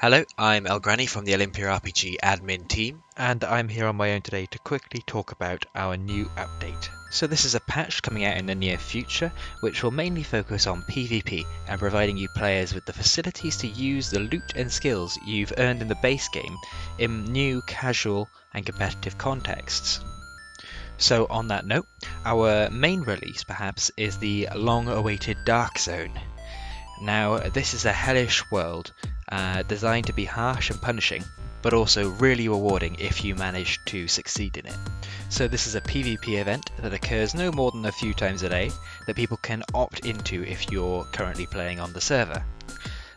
Hello, I'm elgraney from the Olympia admin team. And I'm here on my own today to quickly talk about our new update. So this is a patch coming out in the near future, which will mainly focus on PvP and providing you players with the facilities to use the loot and skills you've earned in the base game in new, casual and competitive contexts. So on that note, our main release perhaps is the long-awaited Dark Zone. Now, this is a hellish world designed to be harsh and punishing, but also really rewarding if you manage to succeed in it. So this is a PvP event that occurs no more than a few times a day that people can opt into if you're currently playing on the server.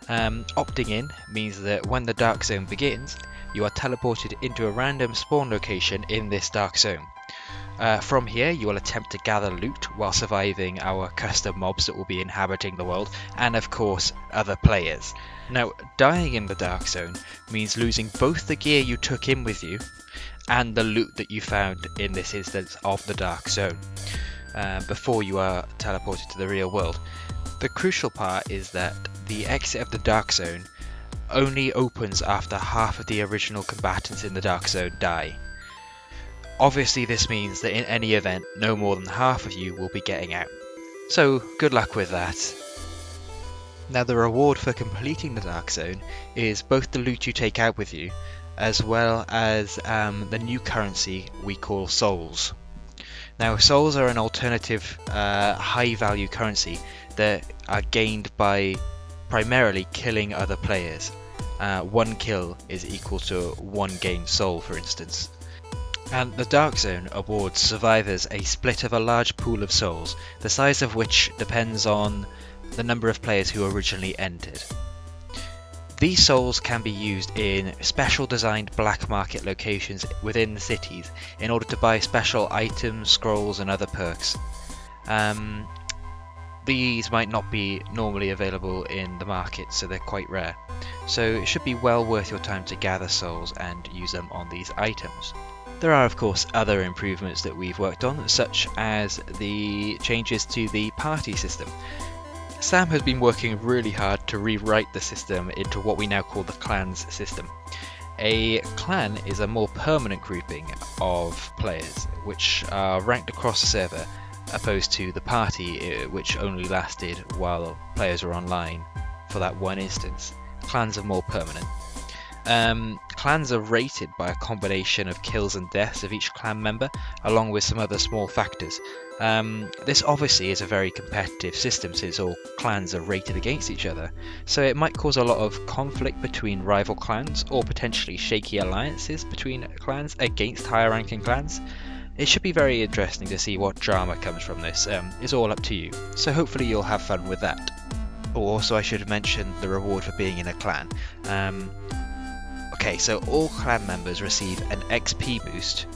Opting in means that when the Dark Zone begins, you are teleported into a random spawn location in this Dark Zone. From here you will attempt to gather loot while surviving our custom mobs that will be inhabiting the world, and of course other players. Now, dying in the Dark Zone means losing both the gear you took in with you and the loot that you found in this instance of the Dark Zone before you are teleported to the real world. The crucial part is that the exit of the Dark Zone only opens after half of the original combatants in the Dark Zone die. Obviously this means that in any event, no more than half of you will be getting out. So good luck with that. Now the reward for completing the Dark Zone is both the loot you take out with you, as well as the new currency we call souls. Now souls are an alternative high value currency that are gained by primarily killing other players. One kill is equal to one gained soul, for instance. And the Dark Zone awards survivors a split of a large pool of souls, the size of which depends on the number of players who originally entered. These souls can be used in special designed black market locations within the cities in order to buy special items, scrolls and other perks. These might not be normally available in the market, so they're quite rare. So it should be well worth your time to gather souls and use them on these items. There are of course other improvements that we've worked on, such as the changes to the party system. Sam has been working really hard to rewrite the system into what we now call the clans system. A clan is a more permanent grouping of players which are ranked across the server, opposed to the party which only lasted while players were online for that one instance. Clans are more permanent. Clans are rated by a combination of kills and deaths of each clan member, along with some other small factors. This obviously is a very competitive system since all clans are rated against each other, so it might cause a lot of conflict between rival clans or potentially shaky alliances between clans against higher ranking clans. It should be very interesting to see what drama comes from this. It's all up to you, so hopefully you'll have fun with that. Also, I should mention the reward for being in a clan. Okay, so all clan members receive an XP boost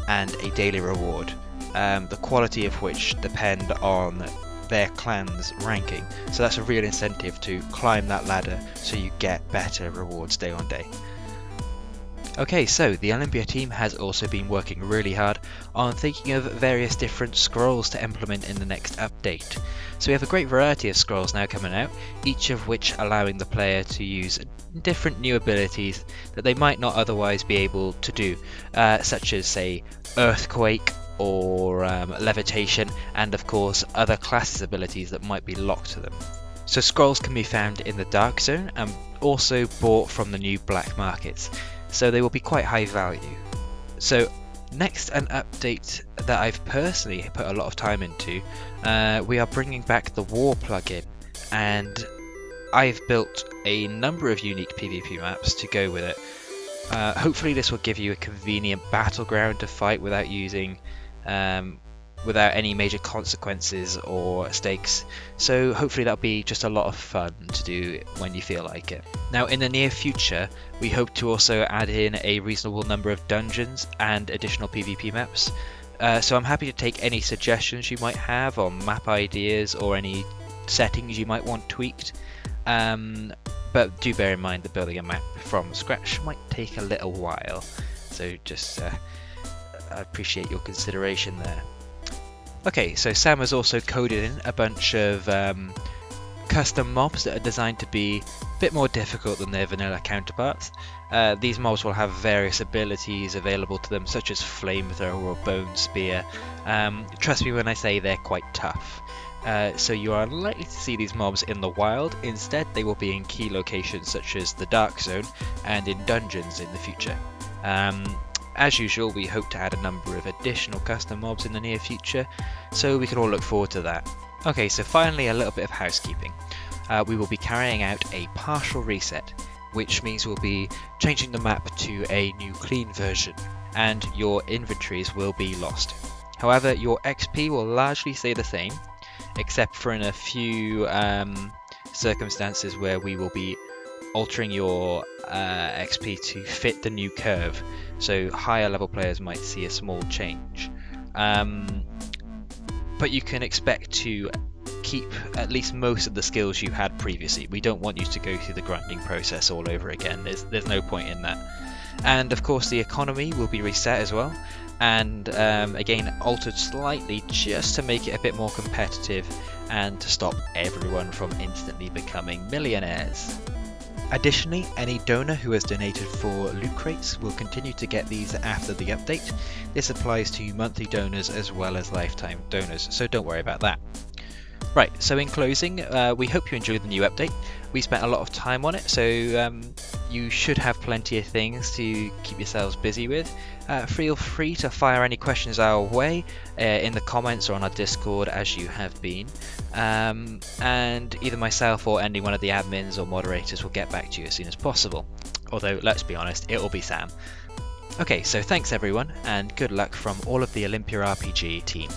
and a daily reward, the quality of which depend on their clan's ranking. So that's a real incentive to climb that ladder so you get better rewards day on day. Okay, so the Olympia team has also been working really hard on thinking of various different scrolls to implement in the next update. So we have a great variety of scrolls now coming out, each of which allowing the player to use different new abilities that they might not otherwise be able to do, such as say Earthquake or Levitation, and of course other classes abilities that might be locked to them. So scrolls can be found in the Dark Zone and also bought from the new black markets, so they will be quite high value. So next, an update that I've personally put a lot of time into, we are bringing back the War plugin, and I've built a number of unique PvP maps to go with it. Hopefully this will give you a convenient battleground to fight without using without any major consequences or stakes, so hopefully that'll be just a lot of fun to do when you feel like it. Now in the near future we hope to also add in a reasonable number of dungeons and additional PvP maps, so I'm happy to take any suggestions you might have on map ideas or any settings you might want tweaked, but do bear in mind that building a map from scratch might take a little while, so just I appreciate your consideration there. Okay, so Sam has also coded in a bunch of custom mobs that are designed to be a bit more difficult than their vanilla counterparts. These mobs will have various abilities available to them, such as flamethrower or bone spear. Trust me when I say they're quite tough. So you are unlikely to see these mobs in the wild. Instead, they will be in key locations such as the Dark Zone and in dungeons in the future. As usual, we hope to add a number of additional custom mobs in the near future, so we can all look forward to that. Okay, so finally a little bit of housekeeping. We will be carrying out a partial reset, which means we'll be changing the map to a new clean version, and your inventories will be lost. However, your XP will largely stay the same, except for in a few circumstances where we will be altering your XP to fit the new curve, so higher level players might see a small change. But you can expect to keep at least most of the skills you had previously. We don't want you to go through the grinding process all over again. There's no point in that. And of course the economy will be reset as well, and again altered slightly just to make it a bit more competitive and to stop everyone from instantly becoming millionaires. Additionally, any donor who has donated for loot crates will continue to get these after the update. This applies to monthly donors as well as lifetime donors, so don't worry about that. Right, so in closing, we hope you enjoyed the new update. We spent a lot of time on it, so you should have plenty of things to keep yourselves busy with. Feel free to fire any questions our way in the comments or on our Discord as you have been. And either myself or any one of the admins or moderators will get back to you as soon as possible. Although, let's be honest, it will be Sam. Okay, so thanks everyone, and good luck from all of the Olympia RPG team.